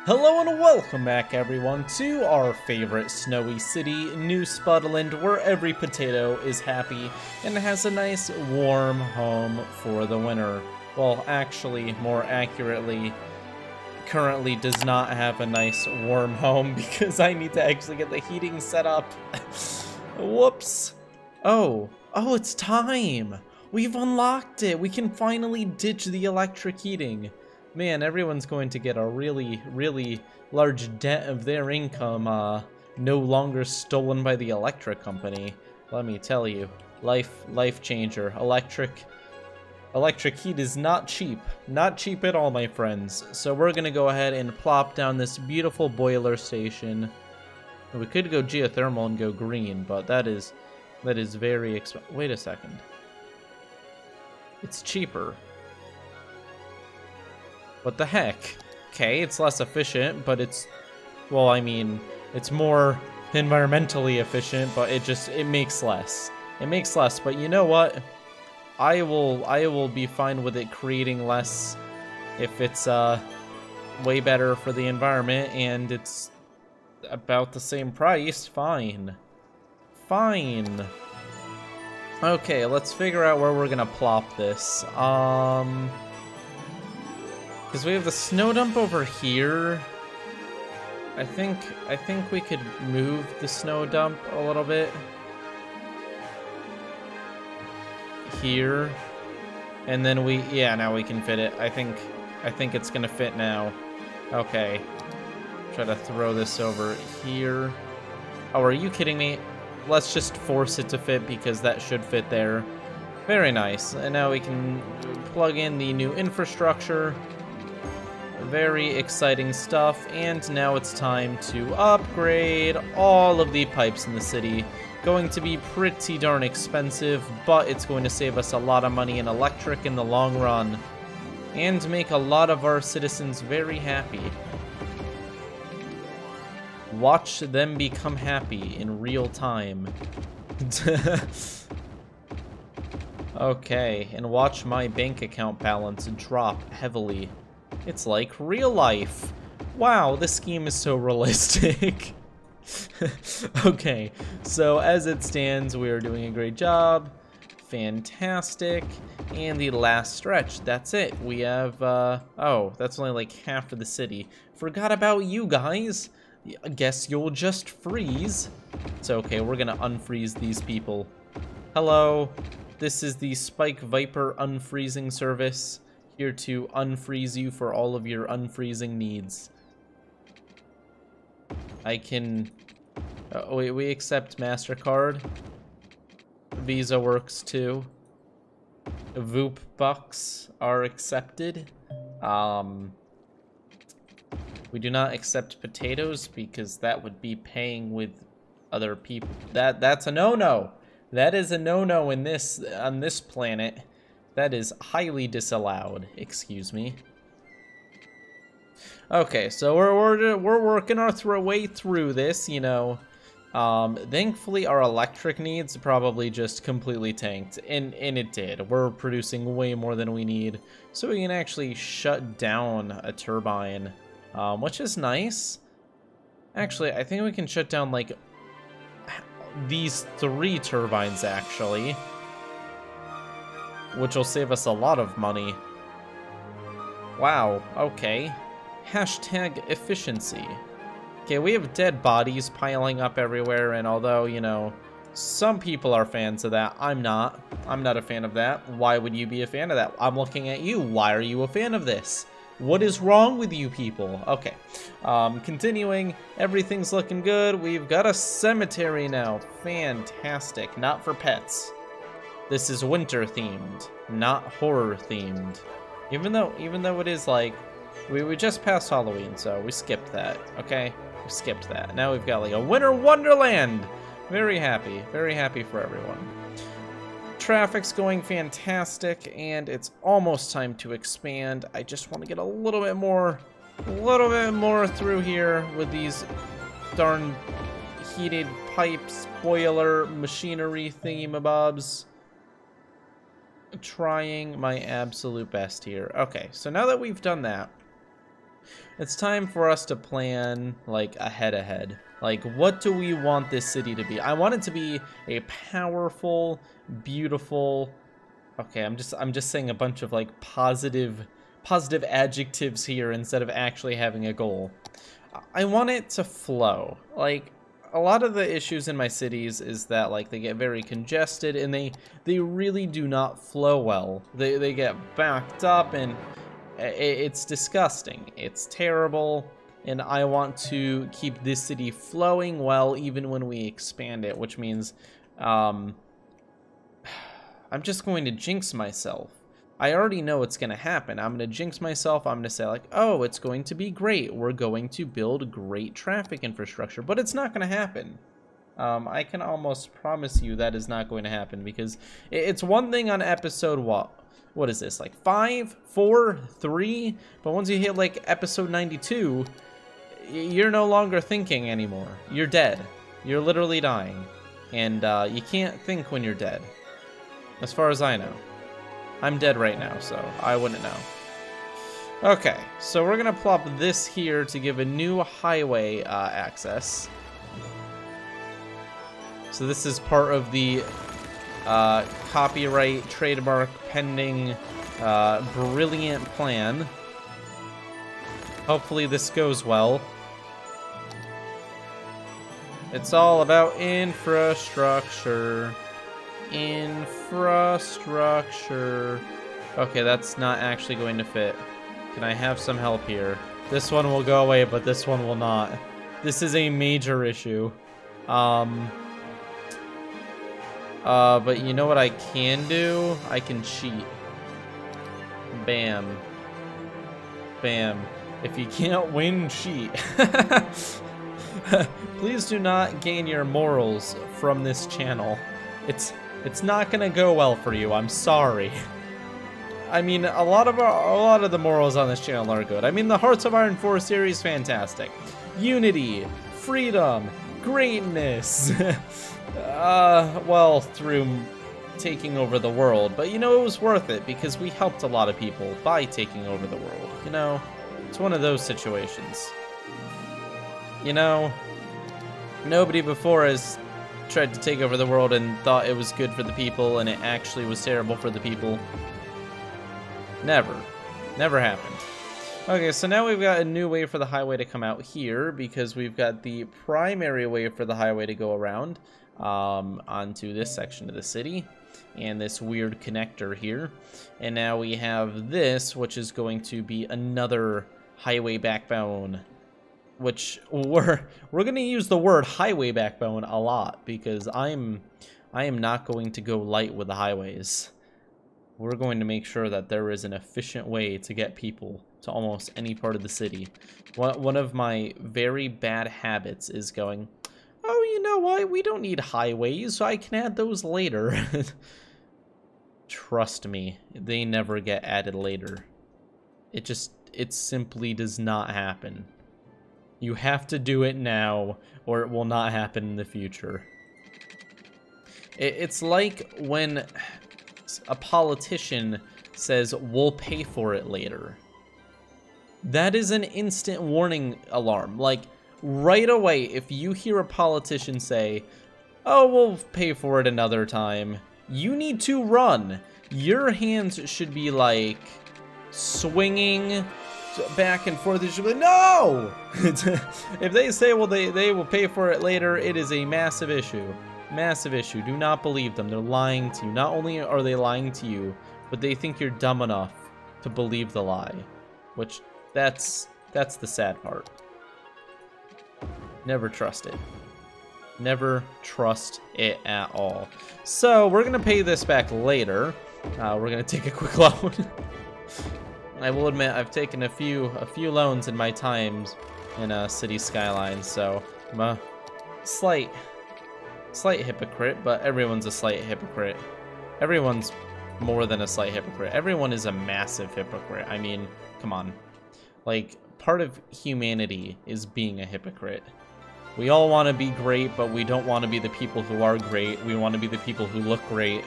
Hello and welcome back everyone to our favorite snowy city, New Spudland, where every potato is happy and has a nice warm home for the winter. Well, actually, more accurately, currently does not have a nice warm home because I need to actually get the heating set up. Whoops. Oh, it's time. We've unlocked it. We can finally ditch the electric heating. Man, everyone's going to get a really, really large dent of their income, no longer stolen by the electric company. Let me tell you, life changer. Electric heat is not cheap. Not cheap at all, my friends. So we're gonna go ahead and plop down this beautiful boiler station. We could go geothermal and go green, but that is very expensive. Wait a second. It's cheaper. What the heck? Okay, it's less efficient, but it's, well, I mean, it's more environmentally efficient, but it makes less. It makes less, but you know what? I will be fine with it creating less if it's way better for the environment and it's about the same price. Fine. Fine. Okay, let's figure out where we're gonna plop this. Because we have the snow dump over here. I think we could move the snow dump a little bit. Here. And then now we can fit it. I think it's gonna fit now. Okay. Try to throw this over here. Oh, are you kidding me? Let's just force it to fit because that should fit there. Very nice. And now we can plug in the new infrastructure. Very exciting stuff, and now it's time to upgrade all of the pipes in the city. Going to be pretty darn expensive, but it's going to save us a lot of money in electric in the long run, and make a lot of our citizens very happy. Watch them become happy in real time. Okay, and watch my bank account balance drop heavily. It's like real life. Wow, this scheme is so realistic. Okay, so as it stands, we are doing a great job. Fantastic. And the last stretch, that's it. We have, oh, that's only like half of the city. Forgot about you guys. I guess you'll just freeze. It's okay, we're gonna unfreeze these people. Hello, this is the Spike Viper unfreezing service. Here to unfreeze you for all of your unfreezing needs. I can... we accept MasterCard. Visa works too. Voop bucks are accepted. We do not accept potatoes because that would be paying with other people. That's a no-no. That is a no-no in on this planet. That is highly disallowed. Excuse me. Okay, so we're working our way through this, you know. Thankfully, our electric needs probably just completely tanked, and it did. We're producing way more than we need, so we can actually shut down a turbine, which is nice. Actually, I think we can shut down like these 3 turbines actually, which will save us a lot of money. Wow, okay. Hashtag efficiency. Okay, we have dead bodies piling up everywhere, and although, you know, some people are fans of that, I'm not. I'm not a fan of that. Why would you be a fan of that? I'm looking at you. Why are you a fan of this? What is wrong with you people? Okay, continuing, everything's looking good. We've got a cemetery now. Fantastic. Not for pets. This is winter themed, not horror themed. Even though it is like, we just passed Halloween, so we skipped that, okay? We skipped that. Now we've got like a winter wonderland. Very happy for everyone. Traffic's going fantastic, and it's almost time to expand. I just want to get a little bit more through here with these darn heated pipes, boiler, machinery thingy-mabobs. Trying my absolute best here. Okay, so now that we've done that, It's time for us to plan, like, ahead. Like, what do we want this city to be? I want it to be a powerful, beautiful... Okay, I'm just saying a bunch of, like, positive adjectives here instead of actually having a goal. I want it to flow. Like, a lot of the issues in my cities is that, like, they get very congested and they really do not flow well. They get backed up and it's disgusting. It's terrible, and I want to keep this city flowing well even when we expand it, which means I'm just going to jinx myself. I already know what's going to happen. I'm going to jinx myself. I'm going to say, like, oh, it's going to be great. We're going to build great traffic infrastructure, but it's not going to happen. I can almost promise you that is not going to happen, because it's one thing on episode what is this, like 5, 4, 3? But once you hit like episode 92, you're no longer thinking anymore. You're dead. You're literally dying. And you can't think when you're dead. As far as I know. I'm dead right now, so I wouldn't know. Okay, so we're gonna plop this here to give a new highway access. So this is part of the copyright, trademark, pending, brilliant plan. Hopefully this goes well. It's all about infrastructure. Infrastructure. Okay, that's not actually going to fit. Can I have some help here? This one will go away, but this one will not. This is a major issue. But you know what I can do? I can cheat. Bam. Bam. If you can't win, cheat. Please do not gain your morals from this channel. It's not gonna go well for you. I'm sorry. I mean, a lot of the morals on this channel are good. I mean, the Hearts of Iron 4 series, fantastic. Unity, freedom, greatness. Well, through taking over the world, but you know, it was worth it because we helped a lot of people by taking over the world. You know, it's one of those situations. You know, nobody before has tried to take over the world and thought it was good for the people, and it actually was terrible for the people. Never happened. Okay, so now we've got a new way for the highway to come out here, because we've got the primary way for the highway to go around onto this section of the city, and this weird connector here. And now we have this, which is going to be another highway backbone, which we're going to use the word highway backbone a lot, because I am not going to go light with the highways. We're going to make sure that there is an efficient way to get people to almost any part of the city. One of my very bad habits is going, oh, you know what? We don't need highways, so I can add those later. Trust me, they never get added later. It simply does not happen. You have to do it now, or it will not happen in the future. It's like when a politician says, we'll pay for it later. That is an instant warning alarm. Like, right away, if you hear a politician say, oh, we'll pay for it another time, you need to run. Your hands should be, like, swinging back and forth. It should be like, no! If they say, well, they will pay for it later, it is a massive issue. Massive issue. Do not believe them. They're lying to you. Not only are they lying to you, but they think you're dumb enough to believe the lie. Which, that's the sad part. Never trust it. Never trust it at all. So, we're going to pay this back later. We're going to take a quick loan. I will admit, I've taken a few loans in my times in City Skylines, so I'm a slight hypocrite, but everyone's a slight hypocrite. Everyone's more than a slight hypocrite. Everyone is a massive hypocrite. I mean, come on. Like, part of humanity is being a hypocrite. We all want to be great, but we don't want to be the people who are great. We want to be the people who look great,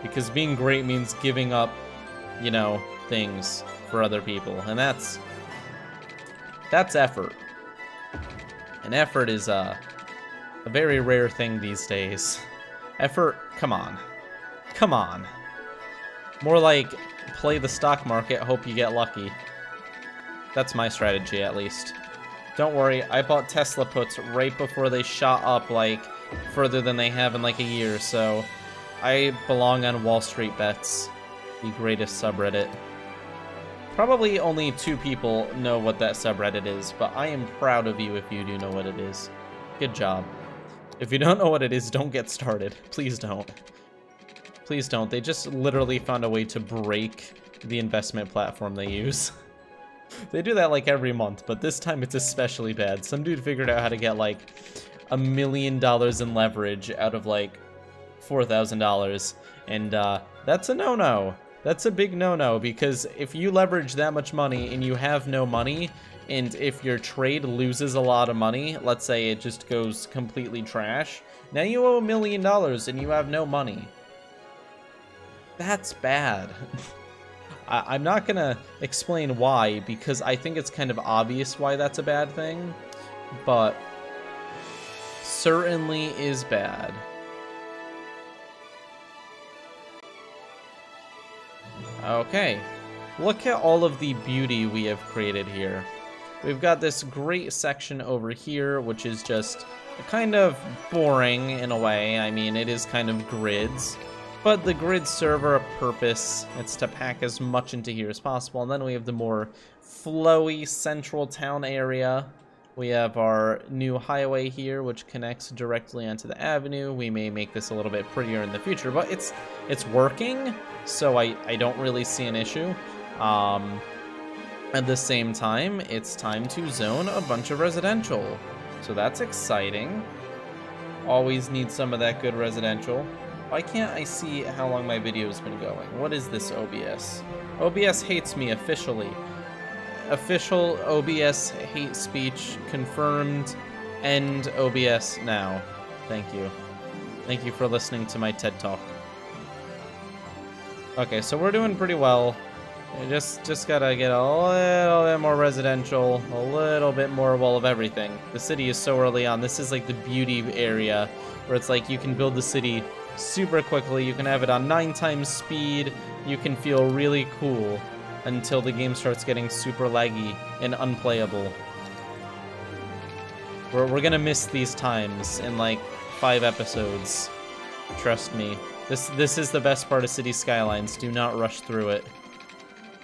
because being great means giving up, you know, things for other people, and that's That's effort. And effort is a very rare thing these days. Effort, come on. Come on. More like play the stock market, hope you get lucky. That's my strategy, at least. Don't worry, I bought Tesla puts right before they shot up, like, further than they have in, like, a year, so I belong on Wall Street Bets, the greatest subreddit. Probably only 2 people know what that subreddit is, but I am proud of you if you do know what it is. Good job. If you don't know what it is, don't get started. Please don't. Please don't. They just literally found a way to break the investment platform they use. They do that like every month, but this time it's especially bad. Some dude figured out how to get like $1 million in leverage out of like $4,000, and that's a no-no. That's a big no-no, because if you leverage that much money and you have no money, and if your trade loses a lot of money, let's say it just goes completely trash, now you owe $1 million and you have no money. That's bad. I'm not gonna explain why, because I think it's kind of obvious why that's a bad thing, but certainly is bad. Okay, look at all of the beauty we have created here. We've got this great section over here, which is just kind of boring in a way. I mean, it is kind of grids. But the grids serve a purpose. It's to pack as much into here as possible. And then we have the more flowy central town area. We have our new highway here, which connects directly onto the avenue. We may make this a little bit prettier in the future, but it's working, so I don't really see an issue. At the same time, it's time to zone a bunch of residential. So that's exciting. Always need some of that good residential. Why can't I see how long my video's been going? What is this OBS? OBS hates me officially. Official OBS hate speech confirmed. End OBS now. Thank you. Thank you for listening to my TED Talk. Okay, so we're doing pretty well. Just gotta get a little bit more residential, a little bit more wall of everything. The city is so early on. This is like the beauty area where it's like you can build the city super quickly. You can have it on 9 times speed. You can feel really cool until the game starts getting super laggy and unplayable. We're gonna miss these times in like 5 episodes. Trust me. This is the best part of City Skylines. Do not rush through it.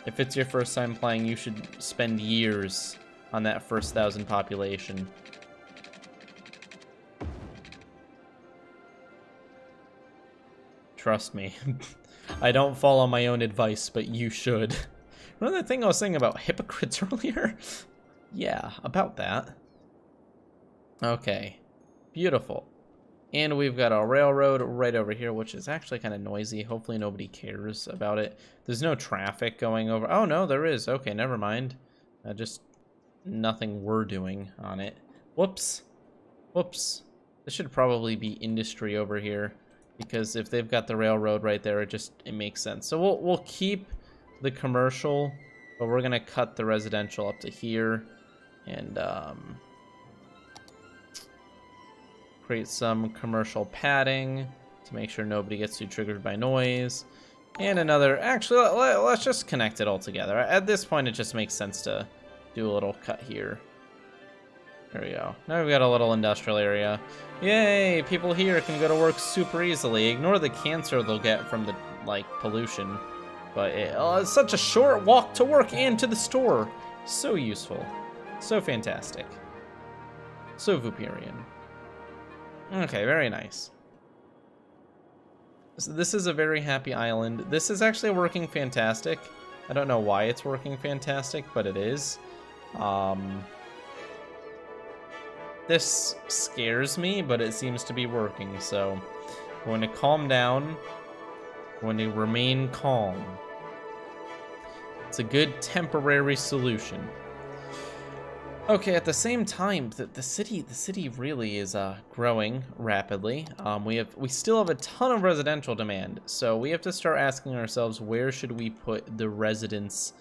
If it's your first time playing, you should spend years on that first 1,000 population. Trust me. I don't follow my own advice, but you should. Remember that thing I was saying about hypocrites earlier? Yeah, about that. Okay. Beautiful. And we've got a railroad right over here, which is actually kind of noisy. Hopefully nobody cares about it. There's no traffic going over. Oh, no, there is. Okay, never mind. Just nothing we're doing on it. Whoops. Whoops. This should probably be industry over here, because if they've got the railroad right there, it makes sense. So we'll keep the commercial, but we're going to cut the residential up to here and create some commercial padding to make sure nobody gets too triggered by noise. And another, actually, let's just connect it all together. At this point, it just makes sense to do a little cut here. There we go. Now we've got a little industrial area. Yay, people here can go to work super easily. Ignore the cancer they'll get from the, like, pollution. But it's such a short walk to work and to the store. So useful. So fantastic. So Vooperian. Okay, very nice. So this is a very happy island. This is actually working fantastic. I don't know why it's working fantastic, but it is. This scares me, but it seems to be working, so I'm going to calm down. I'm going to remain calm. It's a good temporary solution. Okay, at the same time, the city really is growing rapidly. We still have a ton of residential demand, so we have to start asking ourselves, where should we put the residents'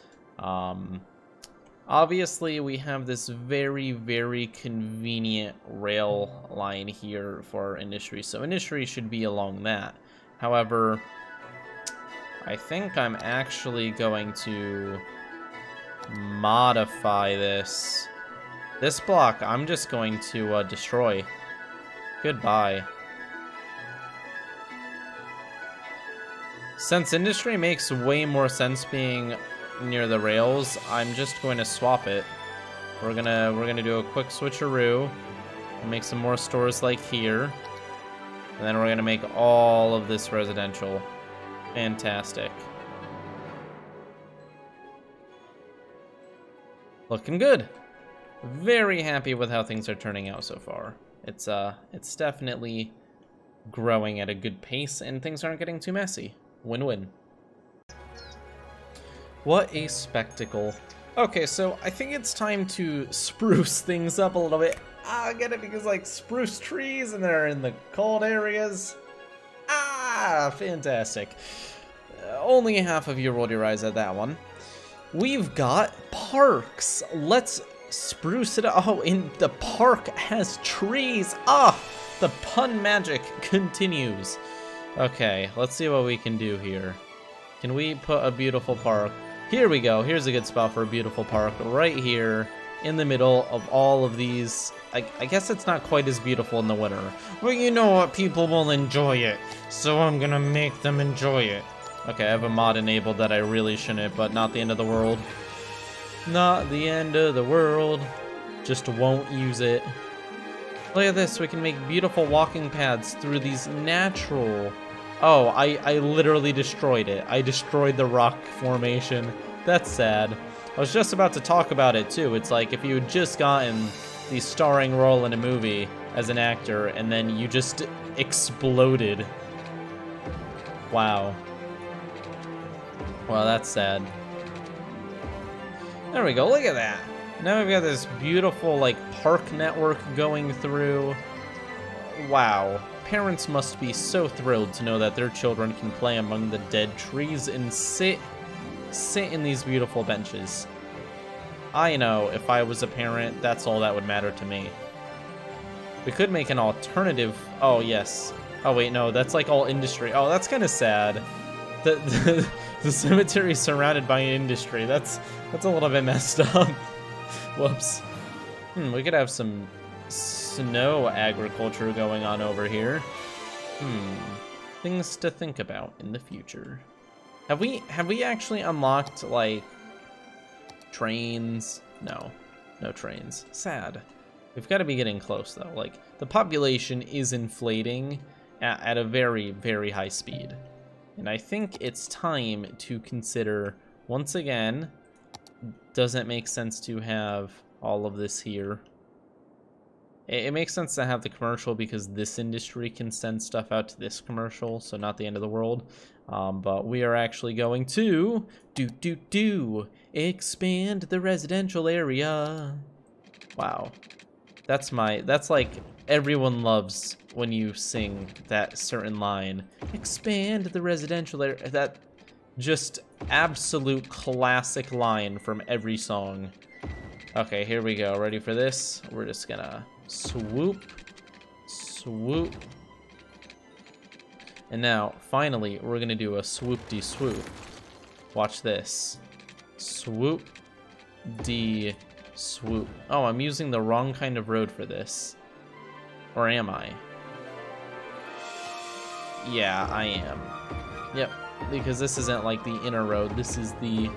Obviously, we have this very, very convenient rail line here for our industry, so industry should be along that. However, I think I'm actually going to modify this. This block, I'm just going to destroy. Goodbye. Since industry makes way more sense being near the rails, I'm just going to swap it. We're gonna do a quick switcheroo and make some more stores like here, and then we're gonna make all of this residential. Fantastic. Looking good. Very happy with how things are turning out so far. It's definitely growing at a good pace, and things aren't getting too messy. Win-win. What a spectacle. Okay, so I think it's time to spruce things up a little bit. I get it, because like spruce trees and they're in the cold areas. Fantastic. Only half of you rolled your eyes at that one. We've got parks. Let's spruce it up. Oh, and the park has trees. The pun magic continues. Okay, let's see what we can do here. Can we put a beautiful park? Here we go. Here's a good spot for a beautiful park. Right here in the middle of all of these. I guess it's not quite as beautiful in the winter. But you know what? People will enjoy it. So I'm gonna make them enjoy it. Okay, I have a mod enabled that I really shouldn't, but not the end of the world. Not the end of the world. Just won't use it. Look at this. We can make beautiful walking paths through these natural... Oh, I literally destroyed it. I destroyed the rock formation. That's sad. I was just about to talk about it, too. It's like if you had just gotten the starring role in a movie as an actor, and then you just exploded. Wow. Wow, that's sad. There we go. Look at that. Now we've got this beautiful, like, park network going through. Wow. Parents must be so thrilled to know that their children can play among the dead trees and sit in these beautiful benches. I know, if I was a parent, that's all that would matter to me. We could make an alternative... Oh, yes. Oh, wait, no, that's like all industry. Oh, that's kind of sad. The cemetery is surrounded by industry. That's a little bit messed up. Whoops. We could have some snow agriculture going on over here. Things to think about in the future. Have we actually unlocked, like, trains? No trains. Sad. We've got to be getting close, though. Like, the population is inflating at a very, very high speed. And I think it's time to consider, once again, does it make sense to have all of this here? It makes sense to have the commercial because this industry can send stuff out to this commercial, so not the end of the world. But we are actually going to expand the residential area. Wow. That's like everyone loves when you sing that certain line. Expand the residential area. That just absolute classic line from every song. Okay, here we go. Ready for this? We're just gonna swoop. And now, finally, we're gonna do a swoop-de-swoop. Watch this. Swoop-de-swoop. Oh, I'm using the wrong kind of road for this. Or am I? Yeah, I am. Yep, because this isn't like the inner road. This is the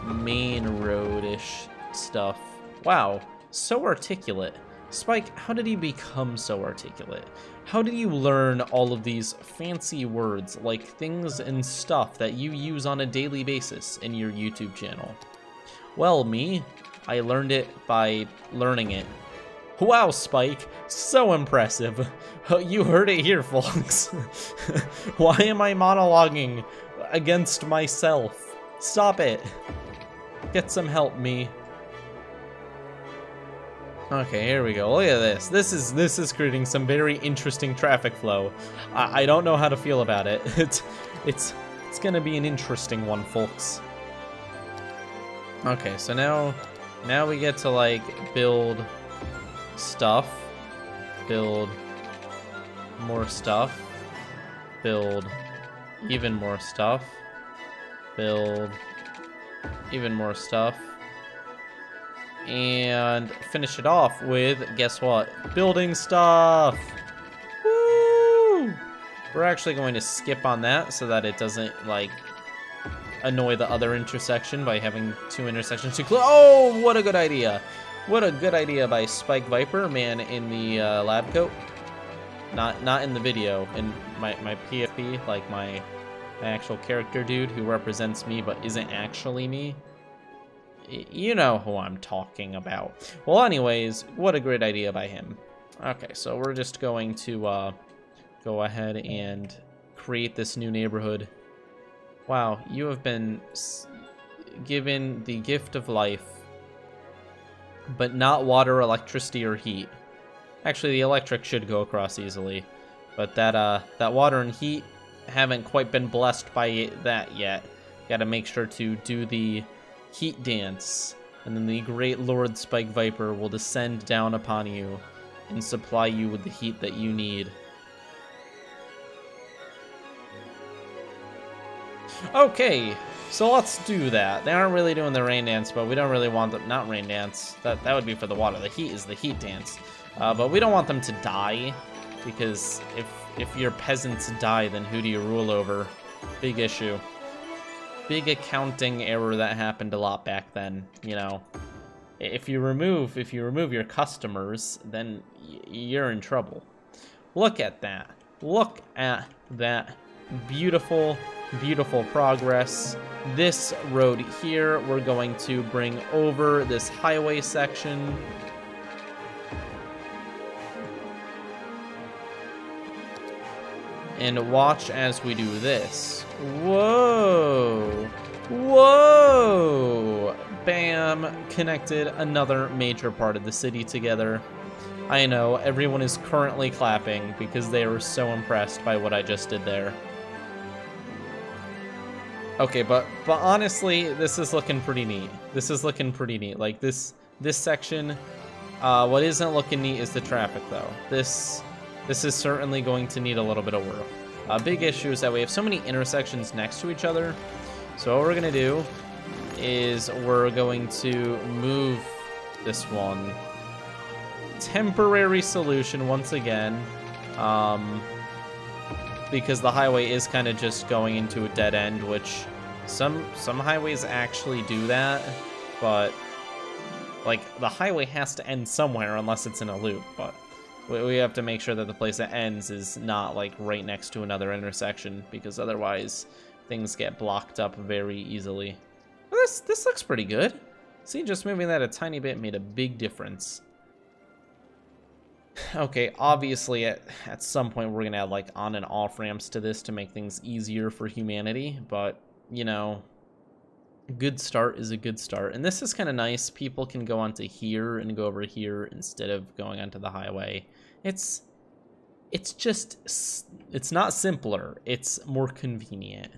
main road-ish stuff. Wow, so articulate. Spike, how did he become so articulate? How did you learn all of these fancy words, like things and stuff that you use on a daily basis in your YouTube channel? Well, me, I learned it by learning it. Wow, Spike, so impressive. You heard it here, folks. Why am I monologuing against myself? Stop it. Get some help, me. Okay, here we go. Look at this. This is creating some very interesting traffic flow. I don't know how to feel about it. It's gonna be an interesting one, folks. Okay, so now Now we get to, like, build stuff. Build more stuff. Build even more stuff. Build even more stuff. And finish it off with, guess what? Building stuff! Woo! We're actually going to skip on that so that it doesn't, like, annoy the other intersection by having two intersections too close. Oh, what a good idea. What a good idea by Spike Viper, man in the lab coat. Not in the video, in my PFP, like my actual character dude who represents me but isn't actually me. You know who I'm talking about. Well, anyways, what a great idea by him. Okay, so we're just going to go ahead and create this new neighborhood. Wow, you have been given the gift of life, but not water, electricity, or heat. Actually, the electric should go across easily, but that water and heat haven't quite been blessed by that yet. Gotta make sure to do the heat dance, and then the great Lord Spike Viper will descend down upon you and supply you with the heat that you need. Okay, so let's do that. They aren't really doing the rain dance, but we don't really want them, not rain dance, that would be for the water. The heat is the heat dance. But we don't want them to die, because if your peasants die, then who do you rule over? Big issue. Big accounting error that happened a lot back then, you know. If you remove your customers, then you're in trouble. Look at that. Look at that beautiful, beautiful progress. This road here, we're going to bring over this highway section. And watch as we do this. Whoa! Whoa! Bam! Connected another major part of the city together. I know, everyone is currently clapping because they were so impressed by what I just did there. Okay, but honestly, this is looking pretty neat. This is looking pretty neat. Like, this section, what isn't looking neat is the traffic, though. This is certainly going to need a little bit of work. A big issue is that we have so many intersections next to each other. So what we're going to do is we're going to move this one. Temporary solution once again. Because the highway is kind of just going into a dead end, which some highways actually do that. But, like, the highway has to end somewhere unless it's in a loop, but we have to make sure that the place that ends is not, like, right next to another intersection, because otherwise things get blocked up very easily. Well, this looks pretty good. See, just moving that a tiny bit made a big difference. Okay, obviously at some point we're gonna add, like, on and off ramps to this to make things easier for humanity, but, you know, a good start is a good start. And this is kind of nice. People can go onto here and go over here instead of going onto the highway. It's not simpler, it's more convenient.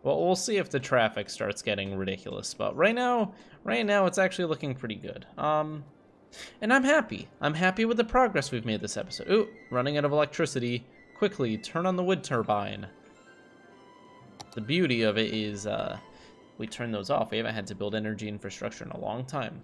Well, we'll see if the traffic starts getting ridiculous, but right now it's actually looking pretty good. And I'm happy. I'm happy with the progress we've made this episode. Ooh, running out of electricity. Quickly, turn on the wood turbine. The beauty of it is we turn those off. We haven't had to build energy infrastructure in a long time.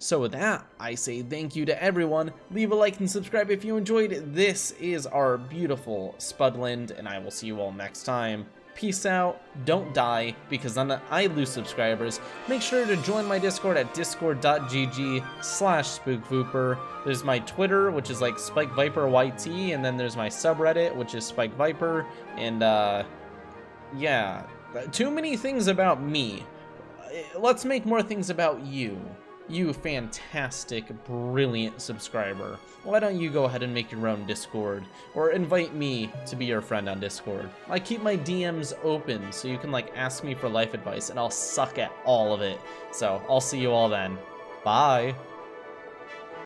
So with that, I say thank you to everyone. Leave a like and subscribe if you enjoyed. This is our beautiful Spudland, and I will see you all next time. Peace out, don't die, because then I lose subscribers. Make sure to join my Discord at discord.gg/spookvooper. There's my Twitter, which is like SpikeViperYT, and then there's my subreddit, which is SpikeViper, and yeah, too many things about me. Let's make more things about you. You fantastic, brilliant subscriber. Why don't you go ahead and make your own Discord, or invite me to be your friend on Discord. I keep my DMs open so you can, like, ask me for life advice, and I'll suck at all of it. So I'll see you all then. Bye.